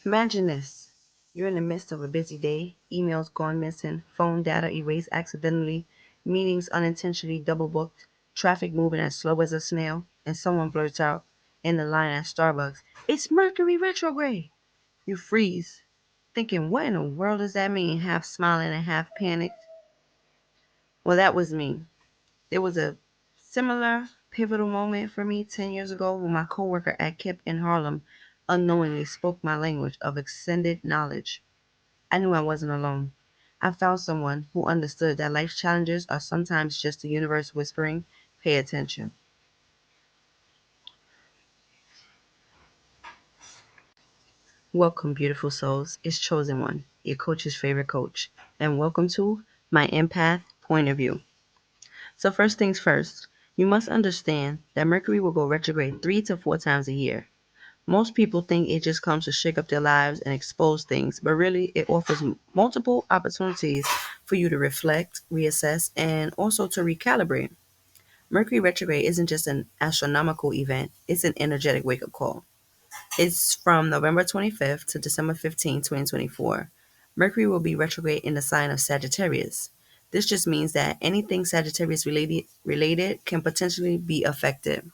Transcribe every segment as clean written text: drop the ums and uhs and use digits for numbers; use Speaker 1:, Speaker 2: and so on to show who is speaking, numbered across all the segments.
Speaker 1: Imagine this. You're in the midst of a busy day, emails gone missing, phone data erased accidentally, meetings unintentionally double booked, traffic moving as slow as a snail, and someone blurts out in the line at Starbucks, "It's Mercury retrograde." You freeze, thinking, what in the world does that mean? Half smiling and half panicked. Well, that was me. There was a similar pivotal moment for me 10 years ago when my coworker at KIP in Harlem unknowingly spoke my language of extended knowledge. I knew I wasn't alone. I found someone who understood that life's challenges are sometimes just the universe whispering, pay attention. Welcome, beautiful souls. It's Chosen One, your coach's favorite coach. And welcome to my empath point of view. So, first things first, you must understand that Mercury will go retrograde 3 to 4 times a year. Most people think it just comes to shake up their lives and expose things, but really it offers multiple opportunities for you to reflect, reassess, and also to recalibrate. Mercury retrograde isn't just an astronomical event, it's an energetic wake up call. It's from November 25th to December 15th, 2024. Mercury will be retrograde in the sign of Sagittarius. This just means that anything Sagittarius related can potentially be affected.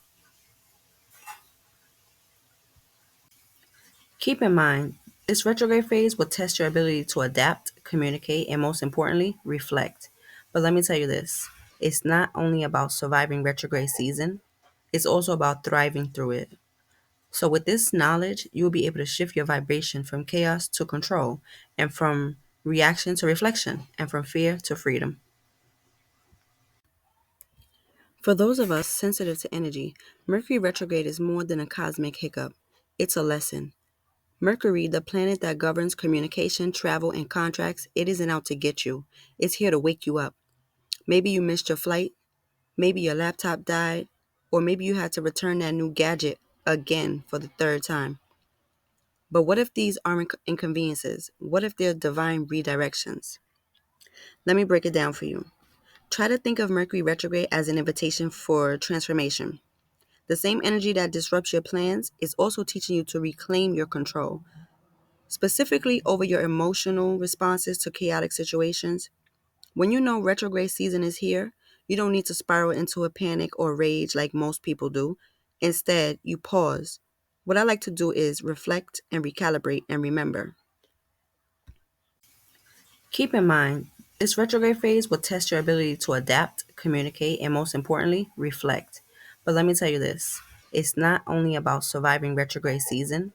Speaker 1: Keep in mind, this retrograde phase will test your ability to adapt, communicate, and most importantly, reflect. But let me tell you this, it's not only about surviving retrograde season, it's also about thriving through it. So, with this knowledge, you'll be able to shift your vibration from chaos to control, and from reaction to reflection, and from fear to freedom. For those of us sensitive to energy, Mercury retrograde is more than a cosmic hiccup, it's a lesson. Mercury, the planet that governs communication, travel, and contracts, it isn't out to get you. It's here to wake you up. Maybe you missed your flight, maybe your laptop died, or maybe you had to return that new gadget again for the third time. But what if these aren't inconveniences? What if they're divine redirections? Let me break it down for you. Try to think of Mercury retrograde as an invitation for transformation. The same energy that disrupts your plans is also teaching you to reclaim your control, specifically over your emotional responses to chaotic situations. When you know retrograde season is here, you don't need to spiral into a panic or rage like most people do. Instead, you pause. What I like to do is reflect and recalibrate and remember. Keep in mind, this retrograde phase will test your ability to adapt, communicate, and most importantly, reflect. But let me tell you this, it's not only about surviving retrograde season,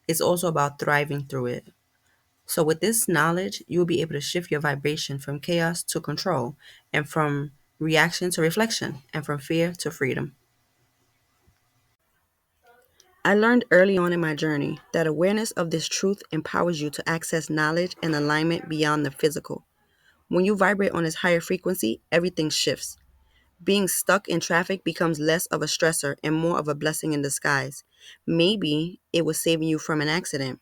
Speaker 1: it's also about thriving through it. So, with this knowledge, you'll be able to shift your vibration from chaos to control, and from reaction to reflection, and from fear to freedom. I learned early on in my journey that awareness of this truth empowers you to access knowledge and alignment beyond the physical. When you vibrate on this higher frequency, everything shifts. Being stuck in traffic becomes less of a stressor and more of a blessing in disguise. Maybe it was saving you from an accident.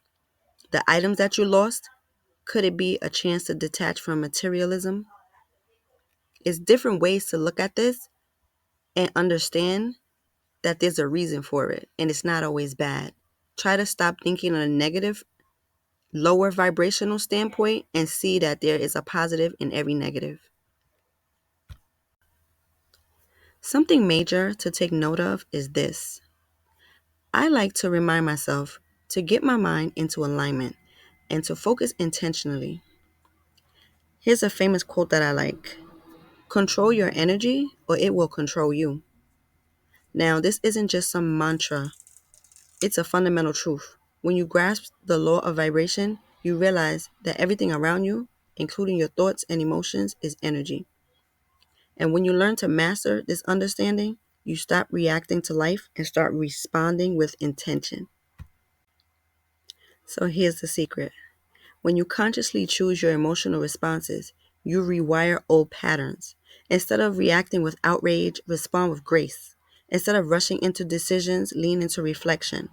Speaker 1: The items that you lost, could it be a chance to detach from materialism? It's different ways to look at this and understand that there's a reason for it and it's not always bad. Try to stop thinking on a negative, lower vibrational standpoint and see that there is a positive in every negative. Something major to take note of is this. I like to remind myself to get my mind into alignment and to focus intentionally. Here's a famous quote that I like. Control your energy or it will control you. Now, this isn't just some mantra, it's a fundamental truth. When you grasp the law of vibration, you realize that everything around you, including your thoughts and emotions, is energy. And when you learn to master this understanding, you stop reacting to life and start responding with intention. So here's the secret. When you consciously choose your emotional responses, you rewire old patterns. Instead of reacting with outrage, respond with grace. Instead of rushing into decisions, lean into reflection.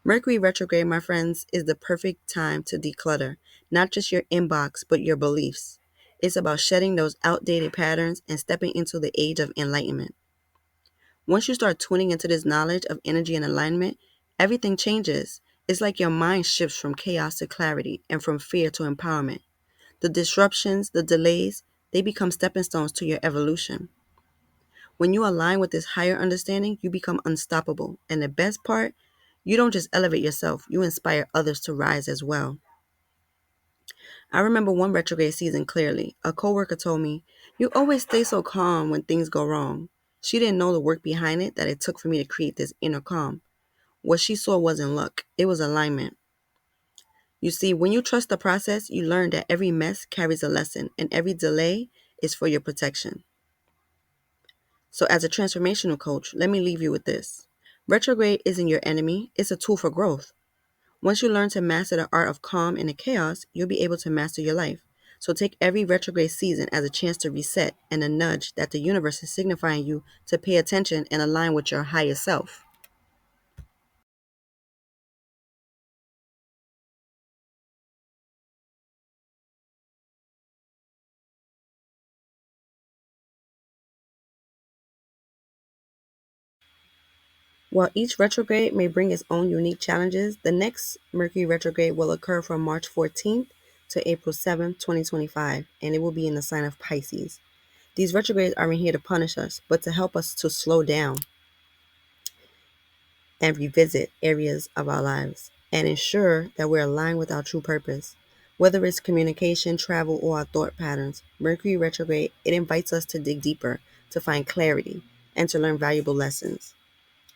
Speaker 1: Mercury retrograde, my friends, is the perfect time to declutter, not just your inbox, but your beliefs. It's about shedding those outdated patterns and stepping into the age of enlightenment. Once you start tuning into this knowledge of energy and alignment, everything changes. It's like your mind shifts from chaos to clarity and from fear to empowerment. The disruptions, the delays, they become stepping stones to your evolution. When you align with this higher understanding, you become unstoppable. And the best part, you don't just elevate yourself, you inspire others to rise as well. I remember one retrograde season clearly. A coworker told me, "You always stay so calm when things go wrong." She didn't know the work behind it that it took for me to create this inner calm. What she saw wasn't luck, it was alignment. You see, when you trust the process, you learn that every mess carries a lesson and every delay is for your protection. So, as a transformational coach, let me leave you with this. Retrograde isn't your enemy, it's a tool for growth. Once you learn to master the art of calm in the chaos, you'll be able to master your life. So take every retrograde season as a chance to reset and a nudge that the universe is signifying you to pay attention and align with your higher self. While each retrograde may bring its own unique challenges, the next Mercury retrograde will occur from March 14th to April 7th, 2025, and it will be in the sign of Pisces. These retrogrades aren't here to punish us, but to help us to slow down and revisit areas of our lives and ensure that we're aligned with our true purpose. Whether it's communication, travel, or our thought patterns, Mercury retrograde, it invites us to dig deeper, to find clarity, and to learn valuable lessons.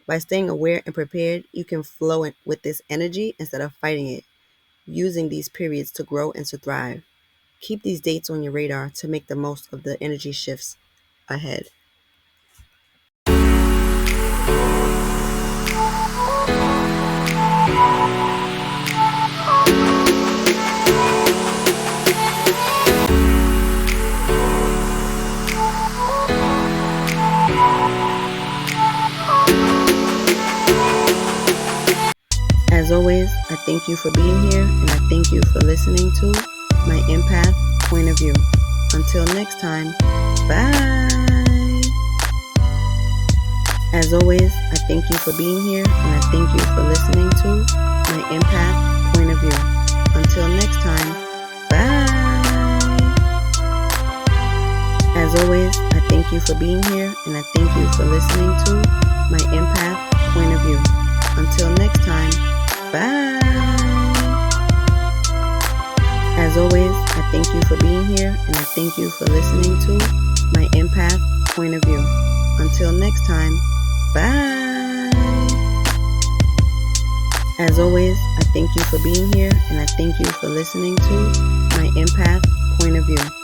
Speaker 1: By staying aware and prepared, you can flow with this energy instead of fighting it, using these periods to grow and to thrive. Keep these dates on your radar to make the most of the energy shifts ahead. As always, I thank you for being here and I thank you for listening to my empath point of view. Until next time, bye. As always, I thank you for being here and I thank you for listening to my empath point of view. Until next time, bye. As always, I thank you for being here and I thank you for listening to my empath point of view. Until next time, bye. As always, I thank you for being here and I thank you for listening to my empath point of view. Until next time, bye. As always, I thank you for being here and I thank you for listening to my empath point of view.